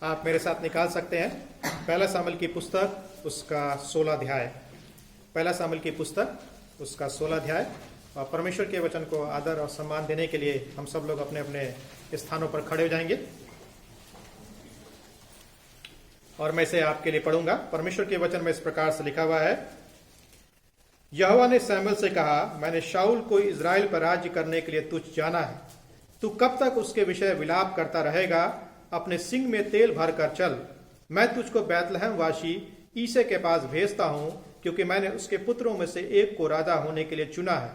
आप मेरे साथ निकाल सकते हैं पहला शामिल की पुस्तक उसका 16 अध्याय। पहला शामिल की पुस्तक उसका 16 अध्याय। और परमेश्वर के वचन को आदर और सम्मान देने के लिए हम सब लोग अपने अपने स्थानों पर खड़े हो जाएंगे और मैं इसे आपके लिए पढ़ूंगा। परमेश्वर के वचन में इस प्रकार से लिखा हुआ है, यहोवा ने शमूएल से कहा, मैंने शाऊल को इस्राएल पर राज्य करने के लिए तुझ जाना है। तू कब तक उसके विषय विलाप करता रहेगा? अपने सिंग में तेल भर कर चल। मैं तुझको बैतलहम वासी ईसे के पास भेजता हूं, क्योंकि मैंने उसके पुत्रों में से एक को राजा होने के लिए चुना है।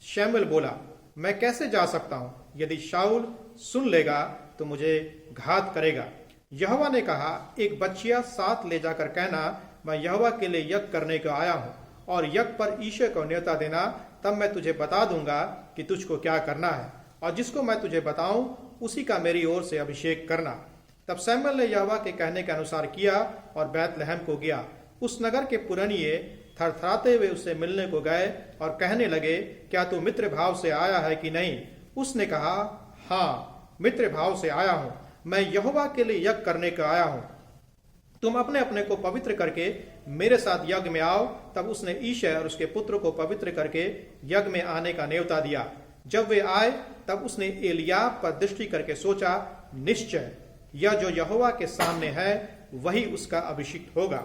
शमूएल बोला, मैं कैसे जा सकता हूं? यदि शाऊल सुन लेगा तो मुझे घात करेगा। यहोवा ने कहा, एक बच्चिया साथ ले जाकर कहना, मैं यहोवा के लिए यज्ञ करने को आया हूं, और यज्ञ पर ईशे को न्योता देना, तब मैं तुझे बता दूंगा कि तुझको क्या करना है, और जिसको मैं तुझे बताऊं उसी का मेरी ओर से अभिषेक करना। तब शमूएल ने यहोवा के कहने के अनुसार किया और बैतलहम को गया। उस नगर के पुरनिये थरथराते हुए उससे मिलने को गए और कहने लगे, क्या तू मित्र भाव से आया है कि नहीं? उसने कहा, हाँ, मित्र भाव से आया हूं। मैं यहोवा के लिए यज्ञ करने को आया हूं। तुम अपने अपने को पवित्र करके मेरे साथ यज्ञ में आओ। तब उसने ईशे और उसके पुत्र को पवित्र करके यज्ञ में आने का न्योता दिया। जब वे आए तब उसने एलियाब पर दृष्टि करके सोचा, निश्चय यह जो यहोवा के सामने है वही उसका अभिषिक्त होगा।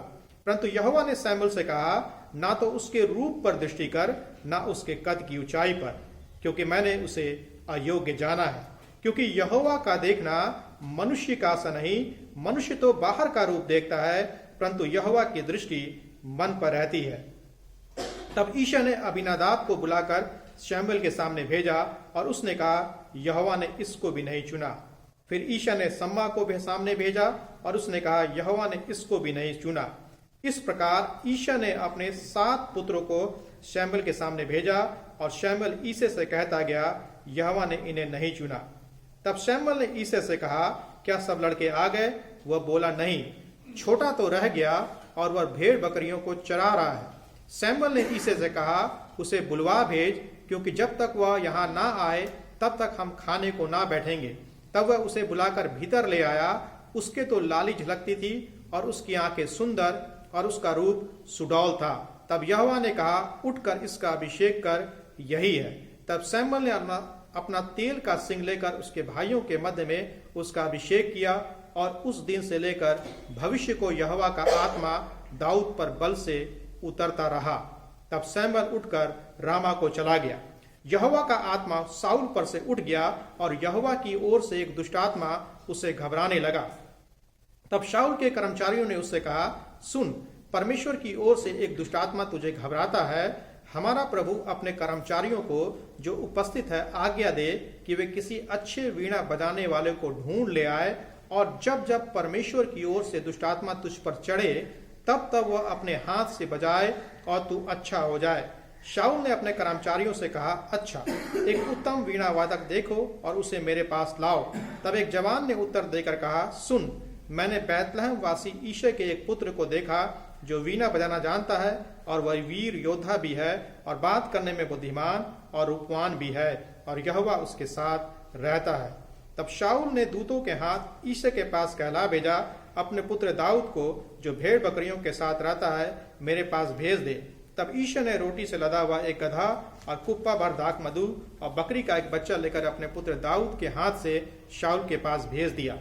परंतु यहोवा ने शमूएल से कहा, ना तो उसके रूप पर दृष्टि कर, ना उसके कद की ऊंचाई पर, क्योंकि मैंने उसे अयोग्य जाना है। क्योंकि यहोवा का देखना मनुष्य का सा नहीं, मनुष्य तो बाहर का रूप देखता है, परंतु यहोवा की दृष्टि मन पर रहती है। तब ईशा ने अबीनादाब को बुलाकर शमूएल के सामने भेजा और उसने कहा, यहोवा ने इसको भी नहीं चुना। फिर ईशा ने सम्मा को भी सामने भेजा और उसने कहा, यहोवा ने इसको भी नहीं चुना। इस प्रकार ईशा ने अपने 7 पुत्रों को शमूएल के सामने भेजा और शमूएल ईसे से कहता गया, यहोवा ने इन्हें नहीं चुना। तब शमूएल ने ईसे से कहा, क्या सब लड़के आ गए? वह बोला, नहीं, छोटा तो रह गया और वह भेड़ बकरियों को चरा रहा है। शमूएल ने ईसे से कहा, उसे बुलवा भेज, क्योंकि जब तक वह यहाँ ना आए तब तक हम खाने को ना बैठेंगे। तब वह उसे बुलाकर भीतर ले आया। उसके तो लाली झलकती थी और उसकी आंखें सुंदर और उसका रूप सुडौल था। तब यहोवा ने कहा, उठकर इसका अभिषेक कर, यही है। तब शमूएल ने अपना तेल का सिंग लेकर उसके भाइयों के मध्य में उसका अभिषेक किया, और उस दिन से लेकर भविष्य को यहोवा का आत्मा दाऊद पर बल से उतरता रहा। तब शमूएल उठकर रामा को चला गया। यहोवा का आत्मा शाऊल पर से उठ गया और यहोवा की ओर से एक दुष्ट आत्मा उसे घबराने लगा। तब शाऊल के कर्मचारियों ने उससे कहा, सुन, परमेश्वर की ओर से एक दुष्ट आत्मा तुझे घबराता है। हमारा प्रभु अपने कर्मचारियों को जो उपस्थित है आज्ञा दे कि वे किसी अच्छे वीणा बजाने वाले को ढूंढ ले आए, और जब जब परमेश्वर की ओर से दुष्ट आत्मा तुझ पर चढ़े तब तब वह अपने हाथ से बजाए और तू अच्छा हो जाए। शाऊल ने अपने कर्मचारियों से कहा, अच्छा, एक उत्तम वीणा वादक देखो और उसे मेरे पास लाओ। तब एक जवान ने उत्तर देकर कहा, सुन, मैंने बैतलहम वासी ईशे के एक पुत्र को देखा जो वीणा बजाना जानता है, और वह वीर योद्धा भी है और बात करने में बुद्धिमान और रूपवान भी है, और यहोवा उसके साथ रहता है। तब शाऊल ने दूतों के हाथ ईशे के पास कहला भेजा, अपने पुत्र दाऊद को जो भेड़ बकरियों के साथ रहता है मेरे पास भेज दे। तब ईशा ने रोटी से लदा हुआ एक गधा और कुप्पा भर दाख मधु और बकरी का एक बच्चा लेकर अपने पुत्र दाऊद के हाथ से शाऊल के पास भेज दिया।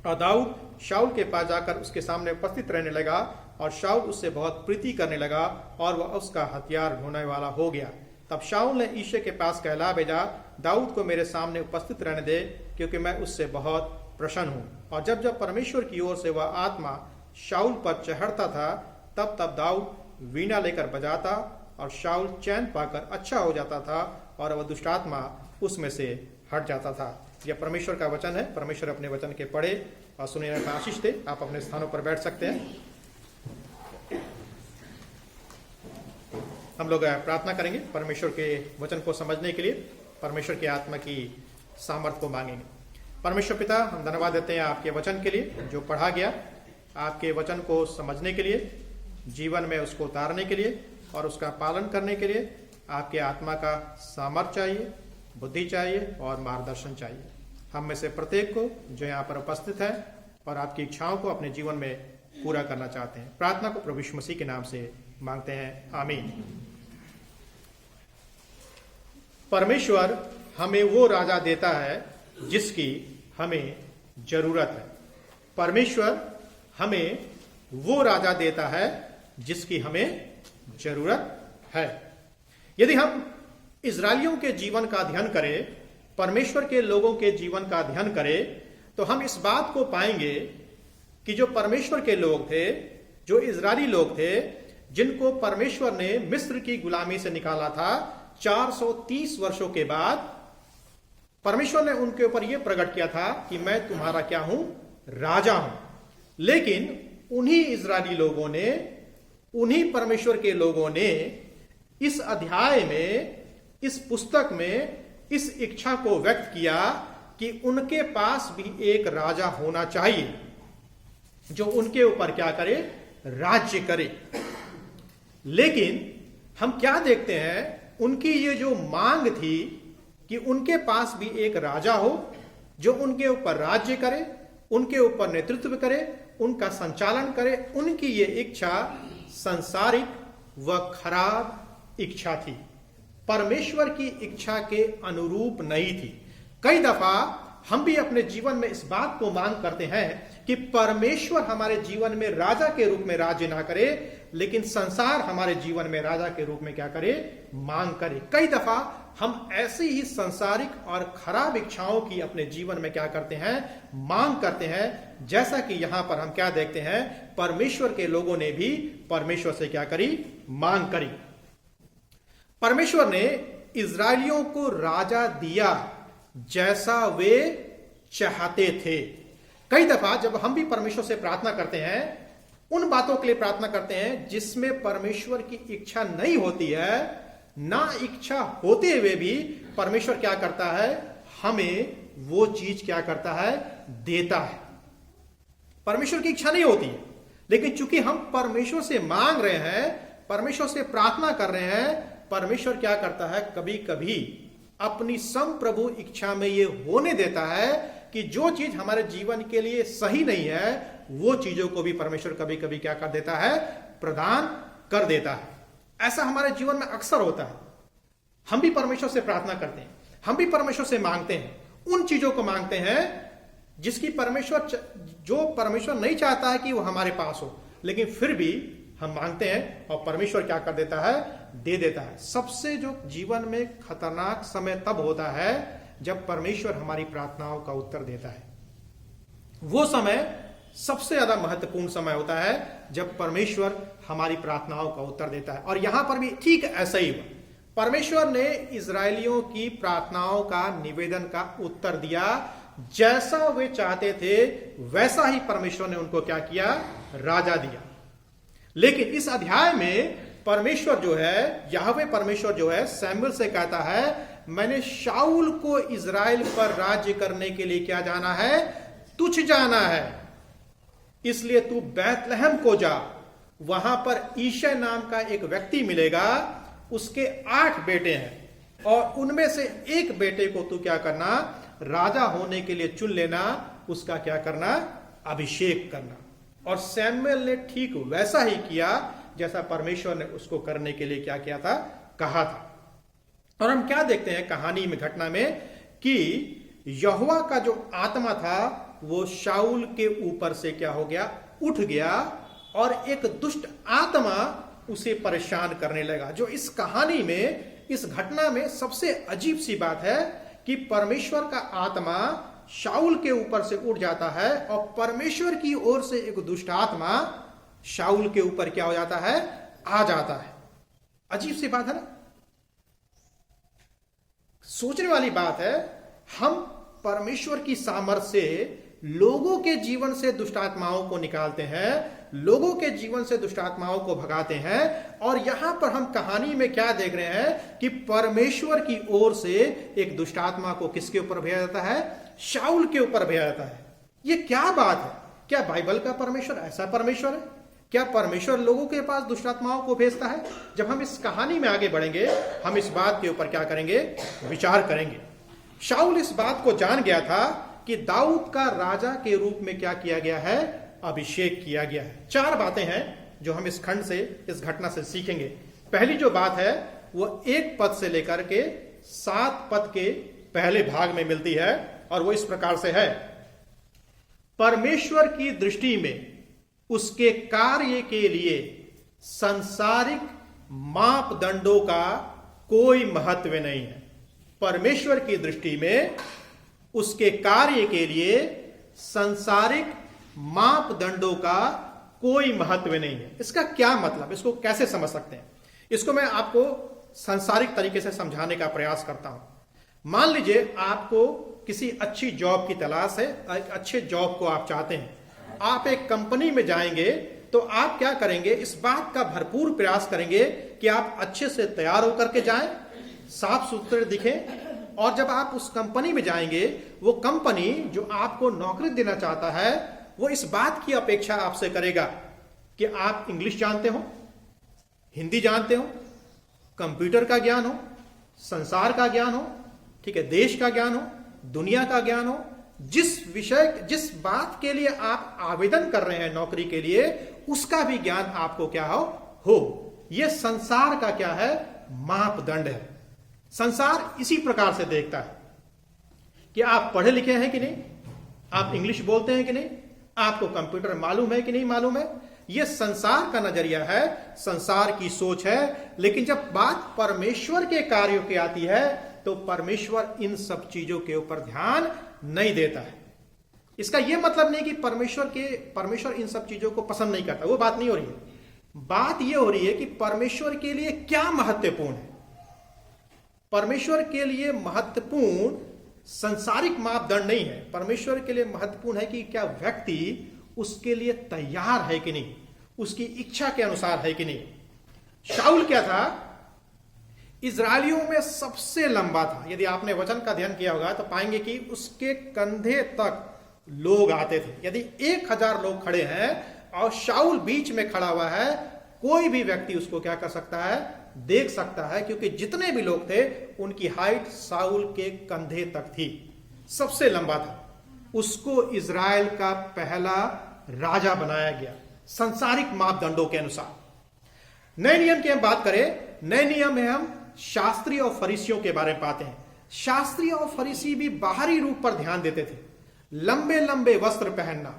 और दाऊद शाऊल के पास जाकर उसके सामने उपस्थित रहने लगा, और शाऊल उससे बहुत प्रीति करने लगा और वह उसका हथियार ढूंढने वाला हो गया। तब शाऊल ने ईशे के पास कहला भेजा, दाऊद को मेरे सामने उपस्थित रहने दे, क्योंकि मैं उससे बहुत प्रसन्न हूँ। और जब जब परमेश्वर की ओर से वह आत्मा शाऊल पर चढ़ता था तब तब दाऊद वीणा लेकर बजाता, और शाऊल चैन पाकर अच्छा हो जाता था और वह दुष्ट आत्मा उसमें से हट जाता था। यह परमेश्वर का वचन है। परमेश्वर अपने वचन के पढ़े और सुनने का आशीष दे। आप अपने स्थानों पर बैठ सकते हैं। हम लोग प्रार्थना करेंगे परमेश्वर के वचन को समझने के लिए, परमेश्वर की आत्मा की सामर्थ्य को मांगेंगे। परमेश्वर पिता, हम धन्यवाद देते हैं आपके वचन के लिए जो पढ़ा गया, आपके वचन को समझने के लिए, जीवन में उसको उतारने के लिए और उसका पालन करने के लिए आपके आत्मा का सामर्थ्य चाहिए, बुद्धि चाहिए और मार्गदर्शन चाहिए। हम में से प्रत्येक को जो यहाँ पर उपस्थित है और आपकी इच्छाओं को अपने जीवन में पूरा करना चाहते हैं। प्रार्थना को प्रभु यीशु मसीह के नाम से मांगते हैं, आमीन। परमेश्वर हमें वो राजा देता है जिसकी हमें जरूरत है। परमेश्वर हमें वो राजा देता है जिसकी हमें जरूरत है। यदि हम इजरायलियों के जीवन का अध्ययन करें, परमेश्वर के लोगों के जीवन का अध्ययन करें, तो हम इस बात को पाएंगे कि जो परमेश्वर के लोग थे, जो इजरायली लोग थे, जिनको परमेश्वर ने मिस्र की गुलामी से निकाला था, 430 वर्षों के बाद परमेश्वर ने उनके ऊपर यह प्रकट किया था कि मैं तुम्हारा क्या हूं, राजा हूं। लेकिन उन्हीं इजरायली लोगों ने, उन्हीं परमेश्वर के लोगों ने इस अध्याय में, इस पुस्तक में इस इच्छा को व्यक्त किया कि उनके पास भी एक राजा होना चाहिए जो उनके ऊपर क्या करे, राज्य करे। लेकिन हम क्या देखते हैं, उनकी ये जो मांग थी कि उनके पास भी एक राजा हो जो उनके ऊपर राज्य करे, उनके ऊपर नेतृत्व करे, उनका संचालन करे, उनकी ये इच्छा सांसारिक व खराब इच्छा थी, परमेश्वर की इच्छा के अनुरूप नहीं थी। कई दफा हम भी अपने जीवन में इस बात को मांग करते हैं कि परमेश्वर हमारे जीवन में राजा के रूप में राज्य ना करे, लेकिन संसार हमारे जीवन में राजा के रूप में क्या करे, मांग करे। कई दफा हम ऐसी ही संसारिक और खराब इच्छाओं की अपने जीवन में क्या करते हैं, मांग करते हैं। जैसा कि यहां पर हम क्या देखते हैं, परमेश्वर के लोगों ने भी परमेश्वर से क्या करी, मांग करी। परमेश्वर ने इजरायलियों को राजा दिया जैसा वे चाहते थे। कई दफा जब हम भी परमेश्वर से प्रार्थना करते हैं, उन बातों के लिए प्रार्थना करते हैं जिसमें परमेश्वर की इच्छा नहीं होती है, ना इच्छा होते हुए भी परमेश्वर क्या करता है, हमें वो चीज क्या करता है, देता है। परमेश्वर की इच्छा नहीं होती है, लेकिन चूंकि हम परमेश्वर से मांग रहे हैं, परमेश्वर से प्रार्थना कर रहे हैं, परमेश्वर क्या करता है, कभी कभी अपनी संप्रभु इच्छा में ये होने देता है कि जो चीज हमारे जीवन के लिए सही नहीं है, वो चीजों को भी परमेश्वर कभी कभी क्या कर देता है, प्रदान कर देता है। ऐसा हमारे जीवन में अक्सर होता है। हम भी परमेश्वर से प्रार्थना करते हैं, हम भी परमेश्वर से मांगते हैं, उन चीजों को मांगते हैं जिसकी जो परमेश्वर नहीं चाहता है कि वो हमारे पास हो, लेकिन फिर भी हम मांगते हैं और परमेश्वर क्या कर देता है, दे देता है। सबसे जो जीवन में खतरनाक समय तब होता है जब परमेश्वर हमारी प्रार्थनाओं का उत्तर देता है। वो समय सबसे ज्यादा महत्वपूर्ण समय होता है जब परमेश्वर हमारी प्रार्थनाओं का उत्तर देता है। और यहां पर भी ठीक ऐसा ही हुआ। परमेश्वर ने इजरायलियों की प्रार्थनाओं का, निवेदन का उत्तर दिया। जैसा वे चाहते थे वैसा ही परमेश्वर ने उनको क्या किया, राजा दिया। लेकिन इस अध्याय में परमेश्वर जो है, याहवे परमेश्वर जो है, सैमुएल से कहता है, मैंने शाऊल को इजराइल पर राज्य करने के लिए क्या जाना है, तुझ जाना है, इसलिए तू बैतलहम को जा। वहां पर ईशै नाम का एक व्यक्ति मिलेगा, उसके 8 बेटे हैं और उनमें से एक बेटे को तू क्या करना, राजा होने के लिए चुन लेना, उसका क्या करना, अभिषेक करना। और सैमुएल ने ठीक वैसा ही किया जैसा परमेश्वर ने उसको करने के लिए क्या किया था, कहा था। और हम क्या देखते हैं कहानी में, घटना में, कि यहोवा का जो आत्मा था वो शाऊल के ऊपर से क्या हो गया, उठ गया और एक दुष्ट आत्मा उसे परेशान करने लगा। जो इस कहानी में, इस घटना में सबसे अजीब सी बात है कि परमेश्वर का आत्मा शाऊल के ऊपर से उठ जाता है और परमेश्वर की ओर से एक दुष्ट आत्मा शाऊल के ऊपर क्या हो जाता है, आ जाता है। अजीब सी बात है ना, सोचने वाली बात है। हम परमेश्वर की सामर्थ्य से लोगों के जीवन से दुष्ट आत्माओं को निकालते हैं, लोगों के जीवन से दुष्ट आत्माओं को भगाते हैं। और यहां पर हम कहानी में क्या देख रहे हैं कि परमेश्वर की ओर से एक दुष्ट आत्मा को किसके ऊपर भेजा जाता है, शाऊल के ऊपर भेजा जाता है। यह क्या बात है? क्या बाइबल का परमेश्वर ऐसा परमेश्वर है? क्या परमेश्वर लोगों के पास दुष्ट आत्माओं को भेजता है? जब हम इस कहानी में आगे बढ़ेंगे, हम इस बात के ऊपर क्या करेंगे, विचार करेंगे। शाऊल इस बात को जान गया था कि दाऊद का राजा के रूप में क्या किया गया है, अभिषेक किया गया है। 4 बातें हैं जो हम इस खंड से, इस घटना से सीखेंगे। पहली जो बात है वो 1 पद से लेकर के 7 पद के पहले भाग में मिलती है और वो इस प्रकार से है, परमेश्वर की दृष्टि में उसके कार्य के लिए सांसारिक मापदंडों का कोई महत्व नहीं है। परमेश्वर की दृष्टि में उसके कार्य के लिए सांसारिक मापदंडों का कोई महत्व नहीं है। इसका क्या मतलब, इसको कैसे समझ सकते हैं? इसको मैं आपको सांसारिक तरीके से समझाने का प्रयास करता हूं। मान लीजिए आपको किसी अच्छी जॉब की तलाश है, एक अच्छे जॉब को आप चाहते हैं, आप एक कंपनी में जाएंगे तो आप क्या करेंगे, इस बात का भरपूर प्रयास करेंगे कि आप अच्छे से तैयार होकर के जाएं, साफ सुथरे दिखें, और जब आप उस कंपनी में जाएंगे, वो कंपनी जो आपको नौकरी देना चाहता है वो इस बात की अपेक्षा आपसे करेगा कि आप इंग्लिश जानते हो, हिंदी जानते हो, कंप्यूटर का ज्ञान हो, संसार का ज्ञान हो, ठीक है, देश का ज्ञान हो, दुनिया का ज्ञान हो, जिस बात के लिए आप आवेदन कर रहे हैं नौकरी के लिए, उसका भी ज्ञान आपको क्या हो। यह संसार का क्या है, मापदंड है। संसार इसी प्रकार से देखता है कि आप पढ़े लिखे हैं कि नहीं, आप इंग्लिश बोलते हैं कि नहीं, आपको कंप्यूटर मालूम है कि नहीं मालूम है। यह संसार का नजरिया है, संसार की सोच है। लेकिन जब बात परमेश्वर के कार्यों की आती है तो परमेश्वर इन सब चीजों के ऊपर ध्यान नहीं देता है। इसका यह मतलब नहीं कि परमेश्वर इन सब चीजों को पसंद नहीं करता, वो बात नहीं हो रही है। बात यह हो रही है कि परमेश्वर के लिए क्या महत्वपूर्ण है। परमेश्वर के लिए महत्वपूर्ण संसारिक मापदंड नहीं है। परमेश्वर के लिए महत्वपूर्ण है कि क्या व्यक्ति उसके लिए तैयार है कि नहीं, उसकी इच्छा के अनुसार है कि नहीं। शाऊल क्या था, इजरायलियों में सबसे लंबा था। यदि आपने वचन का अध्ययन किया होगा तो पाएंगे कि उसके कंधे तक लोग आते थे। यदि 1000 लोग खड़े हैं और शाऊल बीच में खड़ा हुआ है, कोई भी व्यक्ति उसको क्या कर सकता है, देख सकता है, क्योंकि जितने भी लोग थे उनकी हाइट शाऊल के कंधे तक थी, सबसे लंबा था। उसको इजराइल का पहला राजा बनाया गया सांसारिक मापदंडों के अनुसार। नए नियम की हम बात करें, नए नियम में हम शास्त्री और फरीसियों के बारे में पाते हैं। शास्त्री और फरीसी भी बाहरी रूप पर ध्यान देते थे। लंबे लंबे वस्त्र पहनना,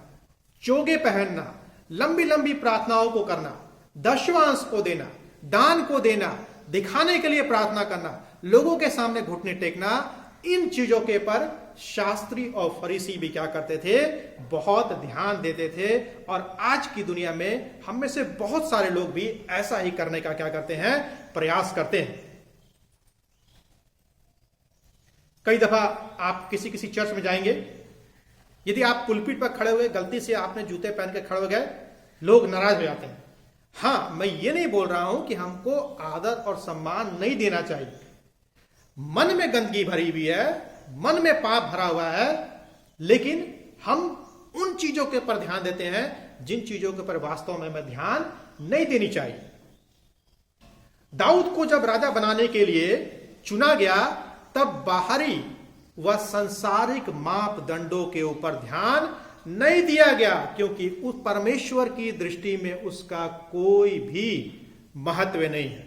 चोगे पहनना, लंबी लंबी प्रार्थनाओं को करना, दशवांश को देना, दान को देना, दिखाने के लिए प्रार्थना करना, लोगों के सामने घुटने टेकना, इन चीजों के पर शास्त्री और फरीसी भी क्या करते थे, बहुत ध्यान देते थे। और आज की दुनिया में हम में से बहुत सारे लोग भी ऐसा ही करने का क्या करते हैं, प्रयास करते हैं। कई दफा आप किसी चर्च में जाएंगे, यदि आप पुलपिट पर खड़े हुए गलती से आपने जूते पहन के खड़े हो गए, लोग नाराज हो जाते हैं। हां, मैं ये नहीं बोल रहा हूं कि हमको आदर और सम्मान नहीं देना चाहिए। मन में गंदगी भरी हुई है, मन में पाप भरा हुआ है, लेकिन हम उन चीजों के ऊपर ध्यान देते हैं जिन चीजों के ऊपर वास्तव में हमें ध्यान नहीं देनी चाहिए। दाऊद को जब राजा बनाने के लिए चुना गया, तब बाहरी व सांसारिक मापदंडों के ऊपर ध्यान नहीं दिया गया, क्योंकि उस परमेश्वर की दृष्टि में उसका कोई भी महत्व नहीं है।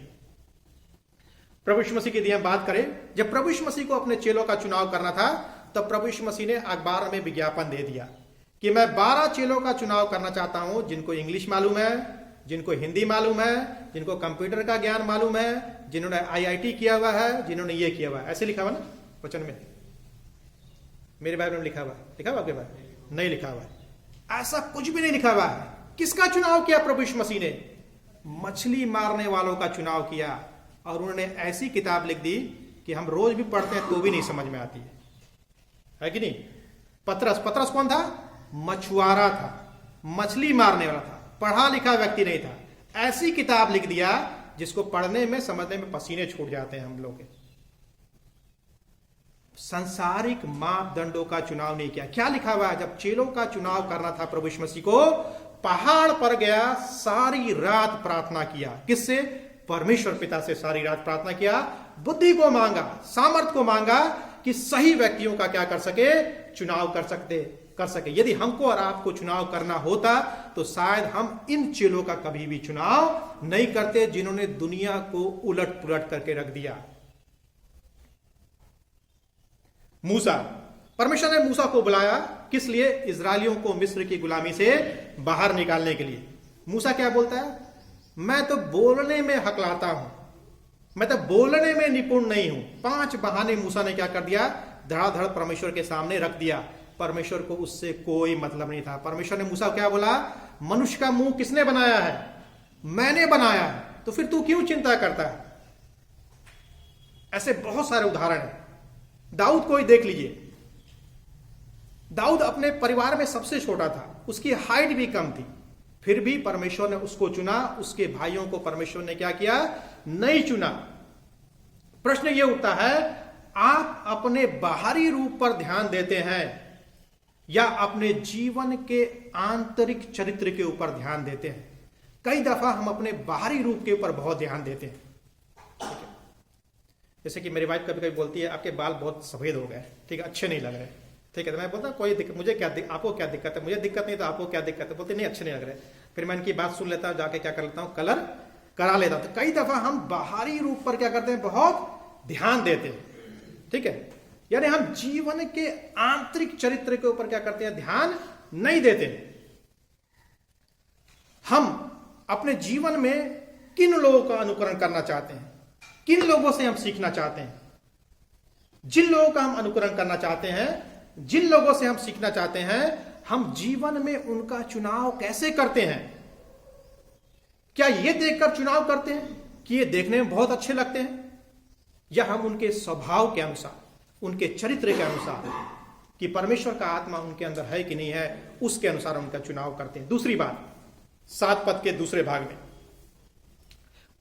प्रभु यीशु मसीह की यदि हम बात करें, जब प्रभु यीशु मसीह को अपने चेलों का चुनाव करना था, तब प्रभु यीशु मसीह ने अखबार में विज्ञापन दे दिया कि मैं 12 चेलों का चुनाव करना चाहता हूं, जिनको इंग्लिश मालूम है, जिनको हिंदी मालूम है, जिनको कंप्यूटर का ज्ञान मालूम है, जिन्होंने IIT किया हुआ है, जिन्होंने ये किया हुआ है। ऐसे लिखा हुआ ना वचन में, मेरे बाइबल में लिखा हुआ आपके बाइबल नहीं लिखा हुआ है। ऐसा कुछ भी नहीं लिखा हुआ है। किसका चुनाव किया प्रभु यीशु मसीह ने? मछली मारने वालों का चुनाव किया। और उन्होंने ऐसी किताब लिख दी कि हम रोज भी पढ़ते हैं तो भी नहीं समझ में आती है कि नहीं। पतरस कौन था? मछुआरा था, मछली मारने वाला था, पढ़ा लिखा व्यक्ति नहीं था। ऐसी किताब लिख दिया जिसको पढ़ने में समझने में पसीने छूट जाते हैं हम लोग के। सांसारिक मापदंडों का चुनाव नहीं किया। क्या लिखा हुआ है? जब चेलों का चुनाव करना था प्रभु यीशु मसीह को, पहाड़ पर गया, सारी रात प्रार्थना किया। किससे? परमेश्वर पिता से सारी रात प्रार्थना किया, बुद्धि को मांगा, सामर्थ को मांगा कि कि सही व्यक्तियों का क्या कर सके, चुनाव कर सके। यदि हमको और आपको चुनाव करना होता तो शायद हम इन चेलों का कभी भी चुनाव नहीं करते जिन्होंने दुनिया को उलट पुलट करके रख दिया। मूसा, परमेश्वर ने मूसा को बुलाया किस लिए? इजरायलियों को मिस्र की गुलामी से बाहर निकालने के लिए। मूसा क्या बोलता है? मैं तो बोलने में हकलाता हूं, मैं तो बोलने में निपुण नहीं हूं। 5 बहाने मूसा ने क्या कर दिया? धड़ाधड़ परमेश्वर के सामने रख दिया। परमेश्वर को उससे कोई मतलब नहीं था। परमेश्वर ने मूसा को क्या बोला? मनुष्य का मुंह किसने बनाया है? मैंने बनाया है, तो फिर तू क्यों चिंता करता है? ऐसे बहुत सारे उदाहरण हैं। दाऊद को ही देख लीजिए। दाऊद अपने परिवार में सबसे छोटा था, उसकी हाइट भी कम थी, फिर भी परमेश्वर ने उसको चुना। उसके भाइयों को परमेश्वर ने क्या किया? नहीं चुना। प्रश्न यह उठता है, आप अपने बाहरी रूप पर ध्यान देते हैं या अपने जीवन के आंतरिक चरित्र के ऊपर ध्यान देते हैं? कई दफा हम अपने बाहरी रूप के ऊपर बहुत ध्यान देते हैं। जैसे कि मेरी वाइफ कभी कभी बोलती है, आपके बाल बहुत सफेद हो गए, ठीक है, अच्छे नहीं लग रहे, ठीक है। तो मैं बोलता कोई दिक्कत, मुझे क्या आपको क्या दिक्कत है? मुझे दिक्कत नहीं तो आपको क्या दिक्कत है? बोलते नहीं अच्छे नहीं लग रहे। फिर मैं इनकी बात सुन लेता हूं, जाके क्या कर लेता हूं, कलर करा लेता हूं। तो कई दफा हम बाहरी रूप पर क्या करते हैं? बहुत ध्यान देते हैं, ठीक है। यानी हम जीवन के आंतरिक चरित्र के ऊपर क्या करते हैं? ध्यान नहीं देते। हम अपने जीवन में किन लोगों का अनुकरण करना चाहते हैं? किन लोगों से हम सीखना चाहते हैं? जिन लोगों का हम अनुकरण करना चाहते हैं, जिन लोगों से हम सीखना चाहते हैं, हम जीवन में उनका चुनाव कैसे करते हैं? क्या यह देखकर चुनाव करते हैं कि ये देखने में बहुत अच्छे लगते हैं, या हम उनके स्वभाव के अनुसार, उनके चरित्र के अनुसार, कि परमेश्वर का आत्मा उनके अंदर है कि नहीं है, उसके अनुसार उनका चुनाव करते हैं? दूसरी बात, 7 पद के दूसरे भाग में,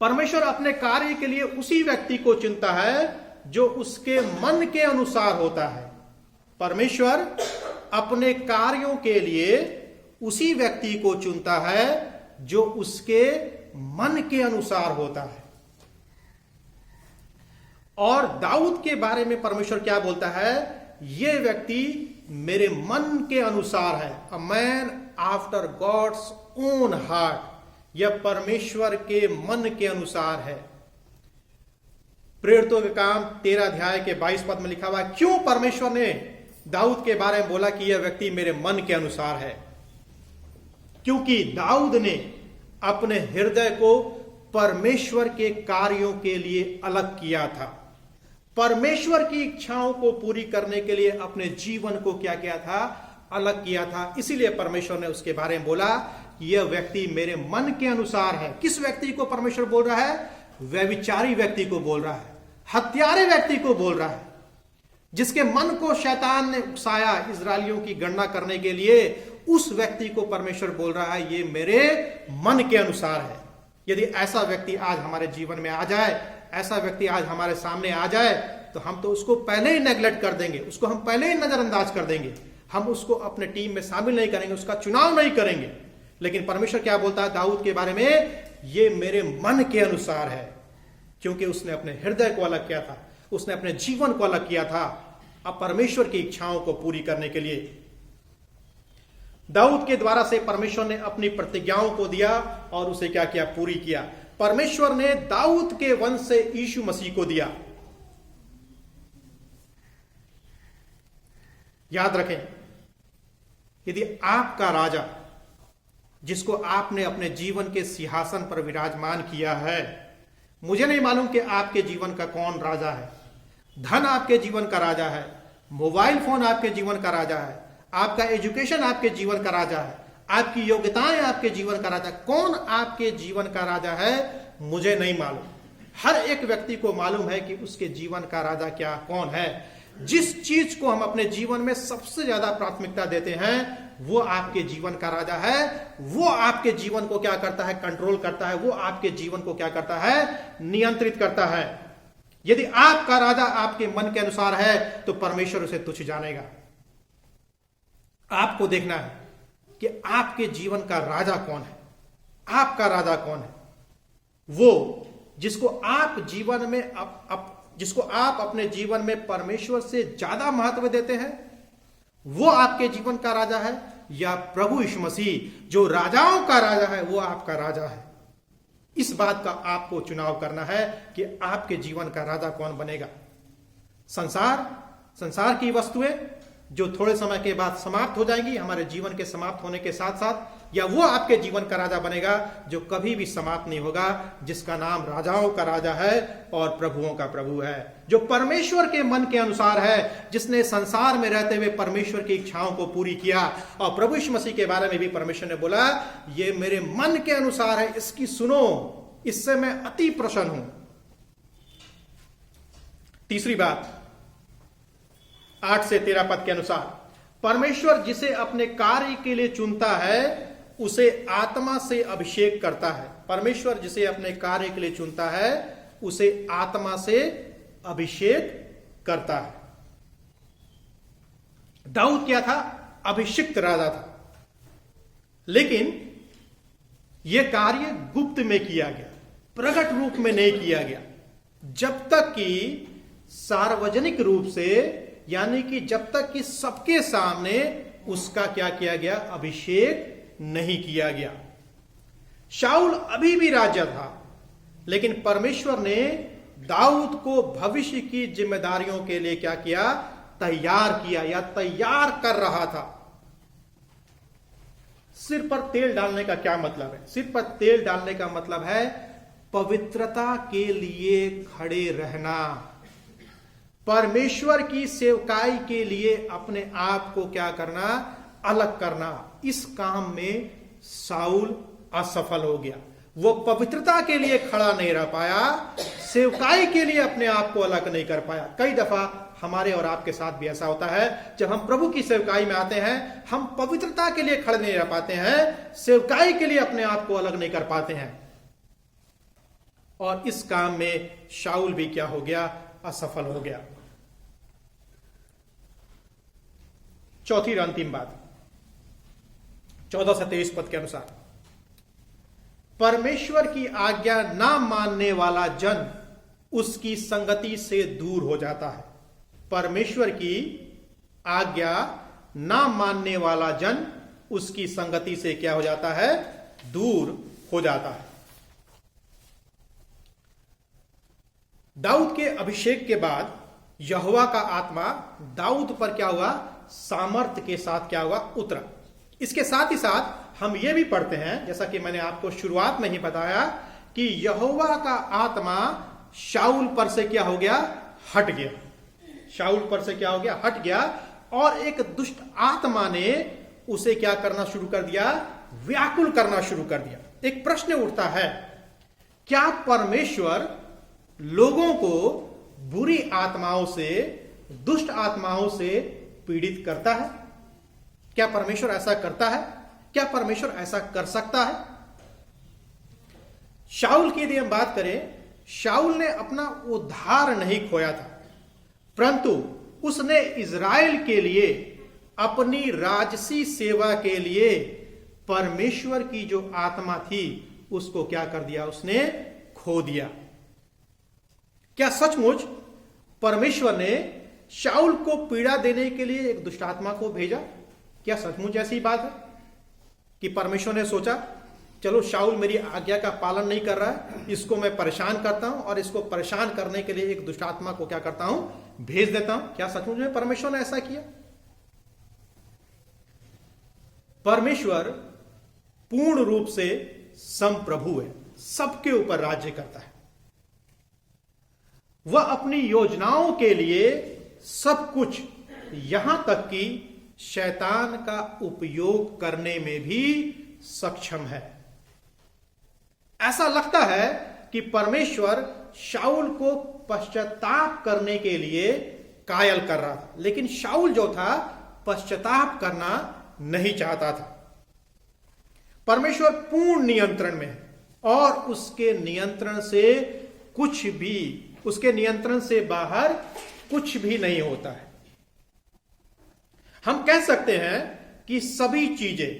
परमेश्वर अपने कार्य के लिए उसी व्यक्ति को चुनता है जो उसके मन के अनुसार होता है। परमेश्वर अपने कार्यों के लिए उसी व्यक्ति को चुनता है जो उसके मन के अनुसार होता है। और दाऊद के बारे में परमेश्वर क्या बोलता है? यह व्यक्ति मेरे मन के अनुसार है, a man after God's own heart. यह परमेश्वर के मन के अनुसार है। प्रेरितों के काम 13 अध्याय के 22 पद में लिखा हुआ है, क्यों परमेश्वर ने दाऊद के बारे में बोला कि यह व्यक्ति मेरे मन के अनुसार है? क्योंकि दाऊद ने अपने हृदय को परमेश्वर के कार्यों के लिए अलग किया था। परमेश्वर की इच्छाओं को पूरी करने के लिए अपने जीवन को क्या किया था? अलग किया था। इसीलिए परमेश्वर ने उसके बारे में बोला, यह व्यक्ति मेरे मन के अनुसार है। किस व्यक्ति को परमेश्वर बोल रहा है? व्यभिचारी व्यक्ति को बोल रहा है, हत्यारे व्यक्ति को बोल रहा है, जिसके मन को शैतान ने उकसाया इजरायलियों की गणना करने के लिए। उस व्यक्ति को परमेश्वर बोल रहा है, ये मेरे मन के अनुसार है। यदि ऐसा व्यक्ति आज हमारे जीवन में आ जाए, ऐसा व्यक्ति आज हमारे सामने आ जाए, तो हम तो उसको पहले ही नेग्लेक्ट कर देंगे, उसको हम पहले ही नजरअंदाज कर देंगे, हम उसको अपने टीम में शामिल नहीं करेंगे, उसका चुनाव नहीं करेंगे। लेकिन परमेश्वर क्या बोलता है दाऊद के बारे में? ये मेरे मन के अनुसार है, क्योंकि उसने अपने हृदय को अलग किया था, उसने अपने जीवन को अलग किया था, अब परमेश्वर की इच्छाओं को पूरी करने के लिए। दाऊद के द्वारा से परमेश्वर ने अपनी प्रतिज्ञाओं को दिया और उसे क्या किया? पूरी किया। परमेश्वर ने दाऊद के वंश से यीशु मसीह को दिया। याद रखें, यदि आपका राजा, जिसको आपने अपने जीवन के सिंहासन पर विराजमान किया है, मुझे नहीं मालूम कि आपके जीवन का कौन राजा है। धन आपके जीवन का राजा है, मोबाइल फोन आपके जीवन का राजा है, आपका एजुकेशन आपके जीवन का राजा है, आपकी योग्यताएं आपके जीवन का राजा। कौन आपके जीवन का राजा है मुझे नहीं मालूम। हर एक व्यक्ति को मालूम है कि उसके जीवन का राजा क्या, कौन है। जिस चीज को हम अपने जीवन में सबसे ज्यादा प्राथमिकता देते हैं, वो आपके जीवन का राजा है। वो आपके जीवन को क्या करता है? कंट्रोल करता है। वो आपके जीवन को क्या करता है? नियंत्रित करता है। यदि आपका राजा आपके मन के अनुसार है तो परमेश्वर उसे तुच्छ जानेगा। आपको देखना है कि आपके जीवन का राजा कौन है। आपका राजा कौन है? वो जिसको आप जीवन में जिसको आप अपने जीवन में परमेश्वर से ज्यादा महत्व देते हैं, वो आपके जीवन का राजा है, या प्रभु यीशु मसीह जो राजाओं का राजा है वो आपका राजा है? इस बात का आपको चुनाव करना है कि आपके जीवन का राजा कौन बनेगा। संसार की वस्तुएं जो थोड़े समय के बाद समाप्त हो जाएंगी, हमारे जीवन के समाप्त होने के साथ साथ, या वो आपके जीवन का राजा बनेगा जो कभी भी समाप्त नहीं होगा, जिसका नाम राजाओं का राजा है और प्रभुओं का प्रभु है, जो परमेश्वर के मन के अनुसार है, जिसने संसार में रहते हुए परमेश्वर की इच्छाओं को पूरी किया। और प्रभु यीशु मसीह के बारे में भी परमेश्वर ने बोला, ये मेरे मन के अनुसार है, इसकी सुनो, इससे मैं अति प्रसन्न हूं। तीसरी बात, 8 से 13 पद के अनुसार, परमेश्वर जिसे अपने कार्य के लिए चुनता है उसे आत्मा से अभिषेक करता है। परमेश्वर जिसे अपने कार्य के लिए चुनता है उसे आत्मा से अभिषेक करता है। दाऊद क्या था? अभिषिक्त राजा था, लेकिन यह कार्य गुप्त में किया गया, प्रकट रूप में नहीं किया गया, जब तक कि सार्वजनिक रूप से, यानी कि जब तक कि सबके सामने उसका क्या किया गया? अभिषेक नहीं किया गया। शाऊल अभी भी राजा था, लेकिन परमेश्वर ने दाऊद को भविष्य की जिम्मेदारियों के लिए क्या किया? तैयार किया, या तैयार कर रहा था। सिर पर तेल डालने का क्या मतलब है? सिर पर तेल डालने का मतलब है पवित्रता के लिए खड़े रहना, परमेश्वर की सेवकाई के लिए अपने आप को क्या करना? अलग करना। इस काम में शाऊल असफल हो गया। वो पवित्रता के लिए खड़ा नहीं रह पाया, सेवकाई के लिए अपने आप को अलग नहीं कर पाया। कई दफा हमारे और आपके साथ भी ऐसा होता है, जब हम प्रभु की सेवकाई में आते हैं, हम पवित्रता के लिए खड़े नहीं रह पाते हैं, सेवकाई के लिए अपने आप को अलग नहीं कर पाते हैं। और इस काम में शाऊल भी क्या हो गया? असफल हो गया। चौथी और अंतिम बात, 14 से 23 पद के अनुसार, परमेश्वर की आज्ञा ना मानने वाला जन उसकी संगति से दूर हो जाता है। परमेश्वर की आज्ञा ना मानने वाला जन उसकी संगति से क्या हो जाता है? दूर हो जाता है। दाऊद के अभिषेक के बाद यहोवा का आत्मा दाऊद पर क्या हुआ? सामर्थ्य के साथ क्या हुआ? उतरा। इसके साथ ही साथ हम यह भी पढ़ते हैं, जैसा कि मैंने आपको शुरुआत में ही बताया, कि यहोवा का आत्मा शाऊल पर से क्या हो गया? हट गया। शाऊल पर से क्या हो गया? हट गया। और एक दुष्ट आत्मा ने उसे क्या करना शुरू कर दिया? व्याकुल करना शुरू कर दिया। एक प्रश्न उठता है, क्या परमेश्वर लोगों को बुरी आत्माओं से, दुष्ट आत्माओं से पीड़ित करता है? क्या परमेश्वर ऐसा करता है? क्या परमेश्वर ऐसा कर सकता है? शाऊल की यदि हम बात करें, शाऊल ने अपना उद्धार नहीं खोया था, परंतु उसने इज़राइल के लिए, अपनी राजसी सेवा के लिए परमेश्वर की जो आत्मा थी उसको क्या कर दिया? उसने खो दिया। क्या सचमुच परमेश्वर ने शाऊल को पीड़ा देने के लिए एक दुष्ट आत्मा को भेजा? क्या सचमुच ऐसी बात है कि परमेश्वर ने सोचा, चलो शाऊल मेरी आज्ञा का पालन नहीं कर रहा है, इसको मैं परेशान करता हूं, और इसको परेशान करने के लिए एक दुष्ट आत्मा को क्या करता हूं? भेज देता हूं? क्या सचमुच में परमेश्वर ने ऐसा किया? परमेश्वर पूर्ण रूप से संप्रभु है, सबके ऊपर राज्य करता है। वह अपनी योजनाओं के लिए सब कुछ, यहां तक कि शैतान का उपयोग करने में भी सक्षम है। ऐसा लगता है कि परमेश्वर शाऊल को पश्चाताप करने के लिए कायल कर रहा था, लेकिन शाऊल जो था पश्चाताप करना नहीं चाहता था। परमेश्वर पूर्ण नियंत्रण में है, और उसके नियंत्रण से कुछ भी, उसके नियंत्रण से बाहर कुछ भी नहीं होता है। हम कह सकते हैं कि सभी चीजें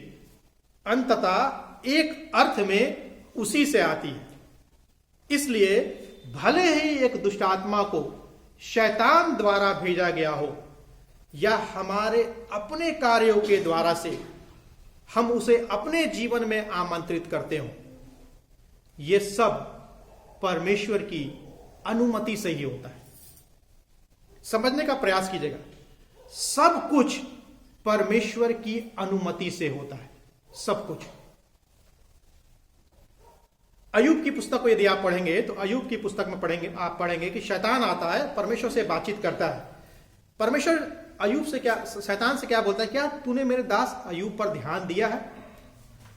अंततः एक अर्थ में उसी से आती है। इसलिए भले ही एक दुष्ट आत्मा को शैतान द्वारा भेजा गया हो या हमारे अपने कार्यों के द्वारा से हम उसे अपने जीवन में आमंत्रित करते हो, यह सब परमेश्वर की अनुमति से ही होता है। समझने का प्रयास कीजिएगा, सब कुछ परमेश्वर की अनुमति से होता है, सब कुछ। अय्यूब की पुस्तक को यदि आप पढ़ेंगे तो अय्यूब की पुस्तक में आप पढ़ेंगे कि शैतान आता है, परमेश्वर से बातचीत करता है। परमेश्वर अय्यूब से शैतान से क्या बोलता है, क्या तूने मेरे दास अय्यूब पर ध्यान दिया है?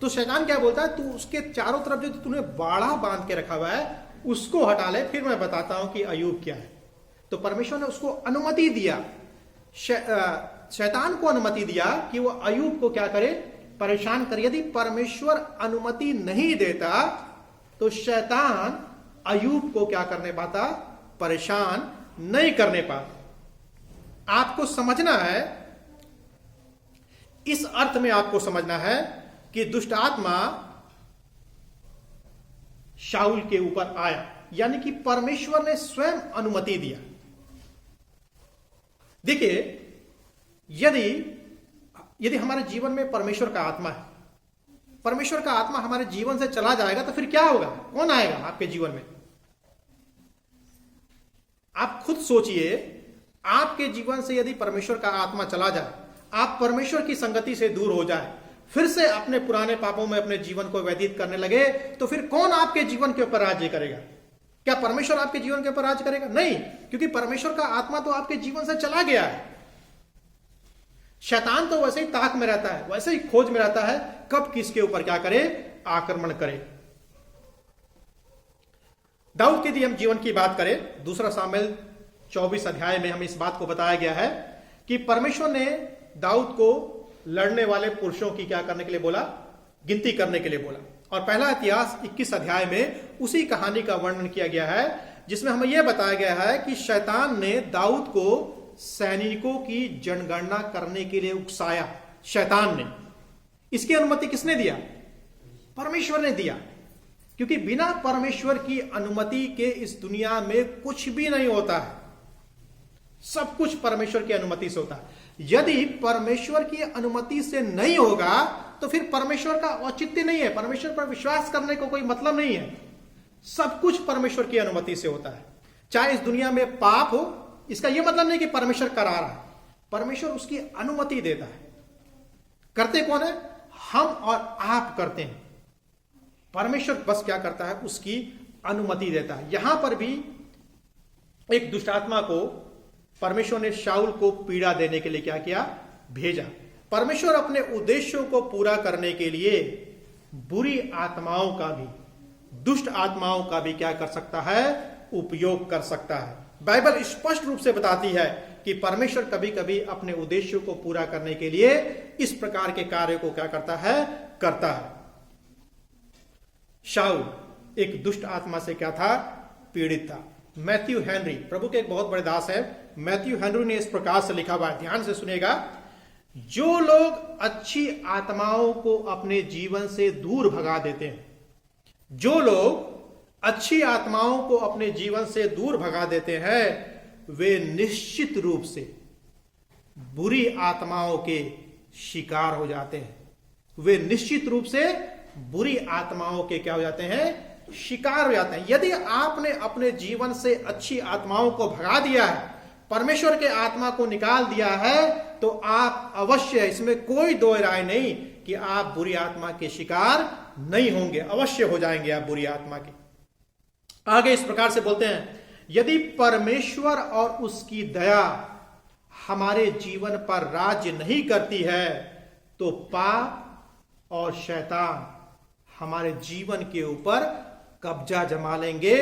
तो शैतान क्या बोलता है, तू उसके चारों तरफ जो तूने बाड़ा बांध के रखा हुआ है उसको हटा ले, फिर मैं बताता हूं कि अय्यूब क्या है। तो परमेश्वर ने उसको अनुमति दिया, शैतान को अनुमति दिया कि वो अय्यूब को क्या करे, परेशान करे। यदि परमेश्वर अनुमति नहीं देता तो शैतान अय्यूब को क्या करने पाता, परेशान नहीं करने पाता। आपको समझना है, इस अर्थ में आपको समझना है कि दुष्ट आत्मा शाऊल के ऊपर आया, यानी कि परमेश्वर ने स्वयं अनुमति दिया। देखिए, यदि हमारे जीवन में परमेश्वर का आत्मा है, परमेश्वर का आत्मा हमारे जीवन से चला जाएगा तो फिर क्या होगा, कौन आएगा आपके जीवन में? आप खुद सोचिए, आपके जीवन से यदि परमेश्वर का आत्मा चला जाए, आप परमेश्वर की संगति से दूर हो जाए, फिर से अपने पुराने पापों में अपने जीवन को व्यतीत करने लगे, तो फिर कौन आपके जीवन के ऊपर राज्य करेगा? क्या परमेश्वर आपके जीवन के ऊपर राज्य करेगा? नहीं, क्योंकि परमेश्वर का आत्मा तो आपके जीवन से चला गया है। शैतान तो वैसे ही ताक में रहता है, वैसे ही खोज में रहता है, कब किसके ऊपर क्या करे, आक्रमण करे। दाऊद के यदि हम जीवन की बात करें, दूसरा सामुएल 24 अध्याय में हमें इस बात को बताया गया है कि परमेश्वर ने दाऊद को लड़ने वाले पुरुषों की क्या करने के लिए बोला, गिनती करने के लिए बोला। और पहला इतिहास 21 अध्याय में उसी कहानी का वर्णन किया गया है, जिसमें हमें यह बताया गया है कि शैतान ने दाऊद को सैनिकों की जनगणना करने के लिए उकसाया। शैतान ने, इसकी अनुमति किसने दिया? परमेश्वर ने दिया, क्योंकि बिना परमेश्वर की अनुमति के इस दुनिया में कुछ भी नहीं होता है, सब कुछ परमेश्वर की अनुमति से होता है। यदि परमेश्वर की अनुमति से नहीं होगा तो फिर परमेश्वर का औचित्य नहीं है, परमेश्वर पर विश्वास करने को कोई मतलब नहीं है। सब कुछ परमेश्वर की अनुमति से होता है। चाहे इस दुनिया में पाप हो, इसका यह मतलब नहीं कि परमेश्वर करा रहा है, परमेश्वर उसकी अनुमति देता है। करते कौन है? हम और आप करते हैं। परमेश्वर बस क्या करता है, उसकी अनुमति देता है। यहां पर भी एक दुष्ट आत्मा को परमेश्वर ने शाऊल को पीड़ा देने के लिए क्या किया, भेजा। परमेश्वर अपने उद्देश्यों को पूरा करने के लिए बुरी आत्माओं का भी, दुष्ट आत्माओं का भी क्या कर सकता है, उपयोग कर सकता है। बाइबल स्पष्ट रूप से बताती है कि परमेश्वर कभी कभी अपने उद्देश्यों को पूरा करने के लिए इस प्रकार के कार्य को क्या करता है। शाऊल एक दुष्ट आत्मा से क्या था, पीड़ित था। मैथ्यू हेनरी, प्रभु के एक बहुत बड़े दास है, मैथ्यू हेनरी ने इस प्रकार से लिखा हुआ है, ध्यान से सुनिएगा। जो लोग अच्छी आत्माओं को अपने जीवन से दूर भगा देते हैं, जो लोग अच्छी आत्माओं को अपने जीवन से दूर भगा देते हैं, वे निश्चित रूप से बुरी आत्माओं के शिकार हो जाते हैं। वे निश्चित रूप से बुरी आत्माओं के क्या हो जाते हैं, शिकार हो जाते हैं। यदि आपने अपने जीवन से अच्छी आत्माओं को भगा दिया है, परमेश्वर के आत्मा को निकाल दिया है, तो आप अवश्य, इसमें कोई दो राय नहीं कि आप बुरी आत्मा के शिकार नहीं होंगे, अवश्य हो जाएंगे आप बुरी आत्मा के। आगे इस प्रकार से बोलते हैं, यदि परमेश्वर और उसकी दया हमारे जीवन पर राज्य नहीं करती है तो पाप और शैतान हमारे जीवन के ऊपर कब्जा जमा लेंगे,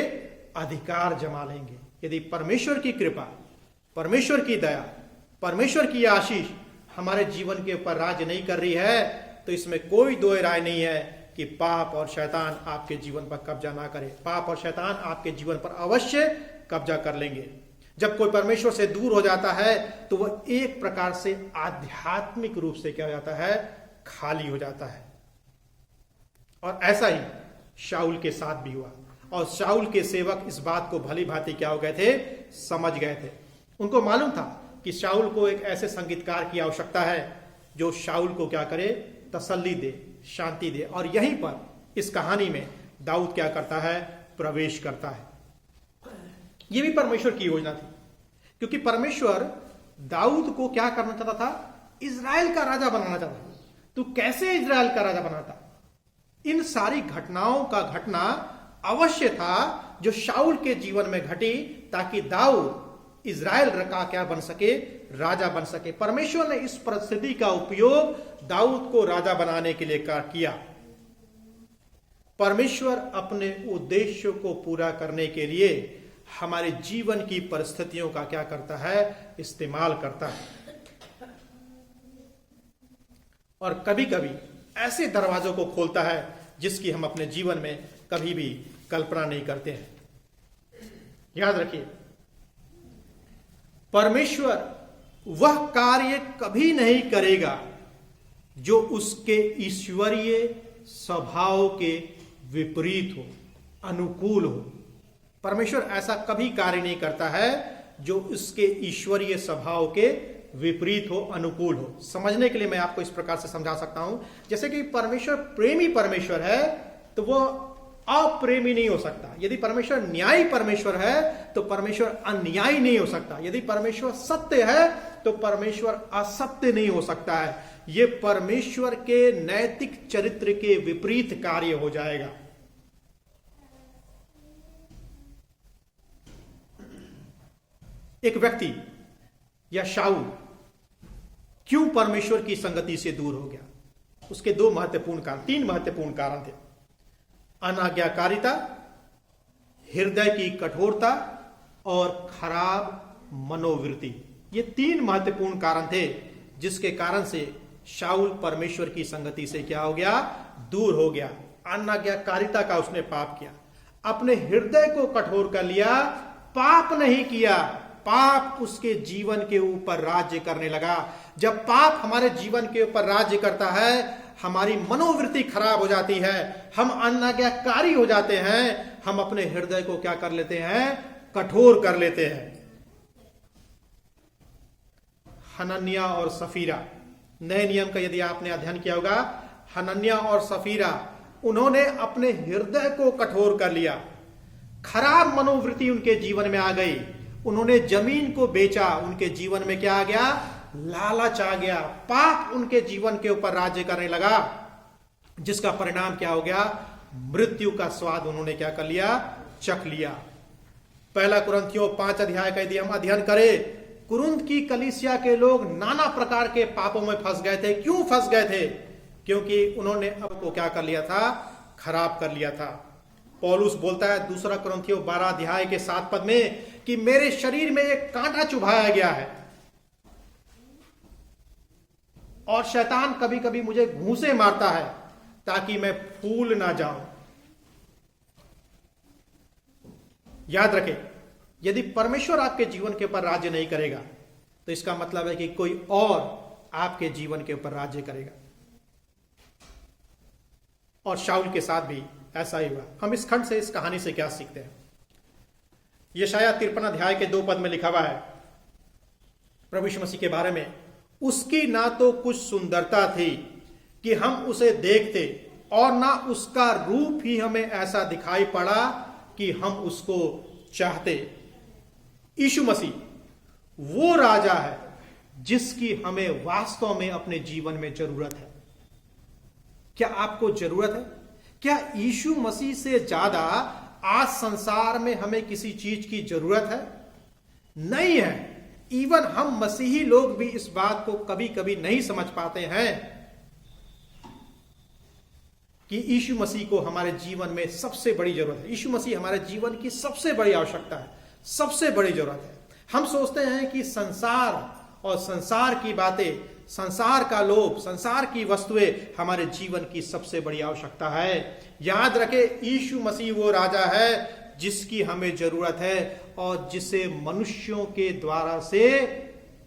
अधिकार जमा लेंगे। यदि परमेश्वर की कृपा, परमेश्वर की दया, परमेश्वर की आशीष हमारे जीवन के ऊपर राज्य नहीं कर रही है, तो इसमें कोई दो राय नहीं है कि पाप और शैतान आपके जीवन पर कब्जा ना करे। पाप और शैतान आपके जीवन पर अवश्य कब्जा कर लेंगे। जब कोई परमेश्वर से दूर हो जाता है तो वह एक प्रकार से आध्यात्मिक रूप से क्या हो जाता है, खाली हो जाता है। और ऐसा ही शाऊल के साथ भी हुआ। और शाऊल के सेवक इस बात को भली भांति क्या हो गए थे, समझ गए थे। उनको मालूम था कि शाऊल को एक ऐसे संगीतकार की आवश्यकता है जो शाऊल को क्या करे, तसल्ली दे, शांति दे। और यहीं पर इस कहानी में दाऊद क्या करता है, प्रवेश करता है। यह भी परमेश्वर की योजना थी, क्योंकि परमेश्वर दाऊद को क्या करना चाहता था, इजराइल का राजा बनाना चाहता था। तो कैसे इजराइल का राजा बनाता, इन सारी घटनाओं का घटना अवश्य था जो शाऊल के जीवन में घटी, ताकि दाऊद इजराइल का क्या बन सके, राजा बन सके। परमेश्वर ने इस परिस्थिति का उपयोग दाऊद को राजा बनाने के लिए किया। परमेश्वर अपने उद्देश्यों को पूरा करने के लिए हमारे जीवन की परिस्थितियों का क्या करता है, इस्तेमाल करता है। और कभी कभी ऐसे दरवाजों को खोलता है जिसकी हम अपने जीवन में कभी भी कल्पना नहीं करते हैं। याद रखिए, परमेश्वर वह कार्य कभी नहीं करेगा जो उसके ईश्वरीय स्वभाव के विपरीत हो, अनुकूल हो। परमेश्वर ऐसा कभी कार्य नहीं करता है जो उसके ईश्वरीय स्वभाव के विपरीत हो, अनुकूल हो। समझने के लिए मैं आपको इस प्रकार से समझा सकता हूं, जैसे कि परमेश्वर प्रेमी परमेश्वर है तो वो अप्रेमी नहीं हो सकता। यदि परमेश्वर न्यायी परमेश्वर है तो परमेश्वर अन्यायी नहीं हो सकता। यदि परमेश्वर सत्य है तो परमेश्वर असत्य नहीं हो सकता है। यह परमेश्वर के नैतिक चरित्र के विपरीत कार्य हो जाएगा। एक व्यक्ति या शाऊल क्यों परमेश्वर की संगति से दूर हो गया, उसके तीन महत्वपूर्ण कारण थे। अनाज्ञाकारिता, हृदय की कठोरता और खराब मनोवृत्ति। ये तीन महत्वपूर्ण कारण थे जिसके कारण से शाऊल परमेश्वर की संगति से क्या हो गया, दूर हो गया। अनाज्ञाकारिता का उसने पाप किया, अपने हृदय को कठोर कर लिया, पाप नहीं किया, पाप उसके जीवन के ऊपर राज्य करने लगा। जब पाप हमारे जीवन के ऊपर राज्य करता है, हमारी मनोवृत्ति खराब हो जाती है, हम अनाज्ञाकारी हो जाते हैं, हम अपने हृदय को क्या कर लेते हैं, कठोर कर लेते हैं। हनन्याह और सफीरा, नए नियम का यदि आपने अध्ययन किया होगा, हनन्याह और सफीरा, उन्होंने अपने हृदय को कठोर कर लिया, खराब मनोवृत्ति उनके जीवन में आ गई। उन्होंने जमीन को बेचा, उनके जीवन में क्या आ गया, लालच आ गया, पाप उनके जीवन के ऊपर राज्य करने लगा, जिसका परिणाम क्या हो गया, मृत्यु का स्वाद उन्होंने क्या कर लिया, चख लिया। पहला कुरिन्थियों 5 अध्याय का यदि हम अध्ययन करें, कुरिन्थ की कलीसिया के लोग नाना प्रकार के पापों में फंस गए थे। क्यों फंस गए थे? क्योंकि उन्होंने अब को क्या कर लिया था, खराब कर लिया था। पौलुस बोलता है दूसरा कुरिन्थियों 12 अध्याय के 7 पद में कि मेरे शरीर में एक कांटा चुभाया गया है और शैतान कभी कभी मुझे घूंसे मारता है ताकि मैं फूल ना जाऊं। याद रखें, यदि परमेश्वर आपके जीवन के ऊपर राज्य नहीं करेगा तो इसका मतलब है कि कोई और आपके जीवन के ऊपर राज्य करेगा। और शाऊल के साथ भी ऐसा ही हुआ। हम इस खंड से, इस कहानी से क्या सीखते हैं? यशायाह 53 अध्याय के 2 पद में लिखा हुआ है प्रभु यीशु मसीह के बारे में, उसकी ना तो कुछ सुंदरता थी कि हम उसे देखते और ना उसका रूप ही हमें ऐसा दिखाई पड़ा कि हम उसको चाहते। यीशु मसीह वो राजा है जिसकी हमें वास्तव में अपने जीवन में जरूरत है। क्या आपको जरूरत है? क्या यीशु मसीह से ज्यादा आज संसार में हमें किसी चीज की जरूरत है? नहीं है। इवन हम मसीही लोग भी इस बात को कभी कभी नहीं समझ पाते हैं कि यीशु मसीह को हमारे जीवन में सबसे बड़ी जरूरत है। यीशु मसीह हमारे जीवन की सबसे बड़ी आवश्यकता है, सबसे बड़ी जरूरत है। हम सोचते हैं कि संसार और संसार की बातें, संसार का लोभ, संसार की वस्तुएं हमारे जीवन की सबसे बड़ी आवश्यकता है। याद रखें, यीशु मसीह वो राजा है जिसकी हमें जरूरत है और जिसे मनुष्यों के द्वारा से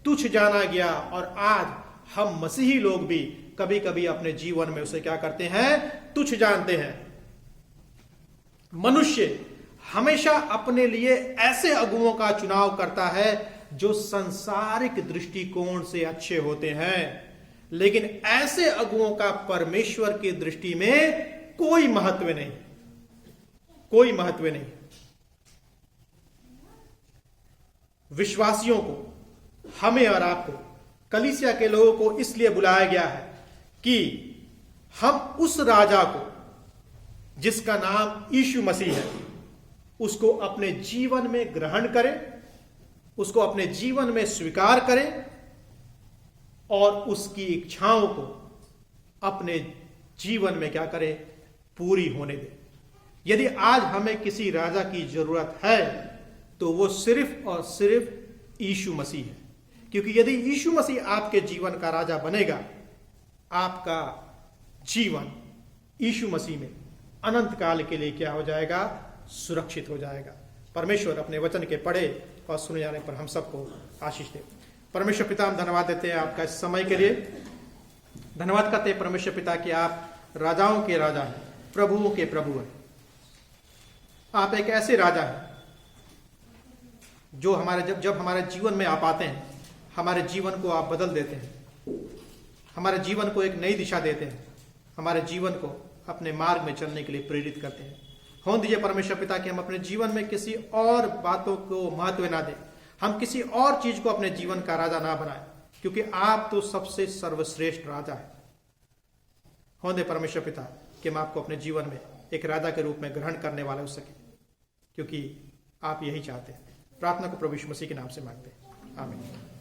तुच्छ जाना गया। और आज हम मसीही लोग भी कभी कभी अपने जीवन में उसे क्या करते हैं, तुच्छ जानते हैं। मनुष्य हमेशा अपने लिए ऐसे अगुओं का चुनाव करता है जो संसारिक दृष्टिकोण से अच्छे होते हैं, लेकिन ऐसे अगुओं का परमेश्वर की दृष्टि में कोई महत्व नहीं, कोई महत्व नहीं। विश्वासियों को, हमें और आपको, कलीसिया के लोगों को इसलिए बुलाया गया है कि हम उस राजा को जिसका नाम यीशु मसीह है उसको अपने जीवन में ग्रहण करें, उसको अपने जीवन में स्वीकार करें और उसकी इच्छाओं को अपने जीवन में क्या करें, पूरी होने दें। यदि आज हमें किसी राजा की जरूरत है तो वो सिर्फ और सिर्फ यीशु मसीह है, क्योंकि यदि यीशु मसीह आपके जीवन का राजा बनेगा, आपका जीवन यीशु मसीह में अनंत काल के लिए क्या हो जाएगा, सुरक्षित हो जाएगा। परमेश्वर अपने वचन के पढ़े और सुने जाने पर हम सबको आशीष दे। परमेश्वर पिता, हम धन्यवाद देते हैं आपका इस समय के लिए। धन्यवाद करते हैं परमेश्वर पिता कि आप राजाओं के राजा हैं, प्रभुओं के प्रभु हैं। आप एक ऐसे राजा हैं जो हमारे जब हमारे जीवन में आप आते हैं, हमारे जीवन को आप बदल देते हैं, हमारे जीवन को एक नई दिशा देते हैं, हमारे जीवन को अपने मार्ग में चलने के लिए प्रेरित करते हैं। होने दीजिए परमेश्वर पिता कि हम अपने जीवन में किसी और बातों को महत्व ना दें, हम किसी और चीज को अपने जीवन का राजा ना बनाएं, क्योंकि आप तो सबसे सर्वश्रेष्ठ राजा है। होने दे परमेश्वर पिता कि हम आपको अपने जीवन में एक राजा के रूप में ग्रहण करने वाले हो सके, क्योंकि आप यही चाहते हैं। प्रार्थना को प्रभु यीशु मसीह के नाम से मांगते हैं, आमीन।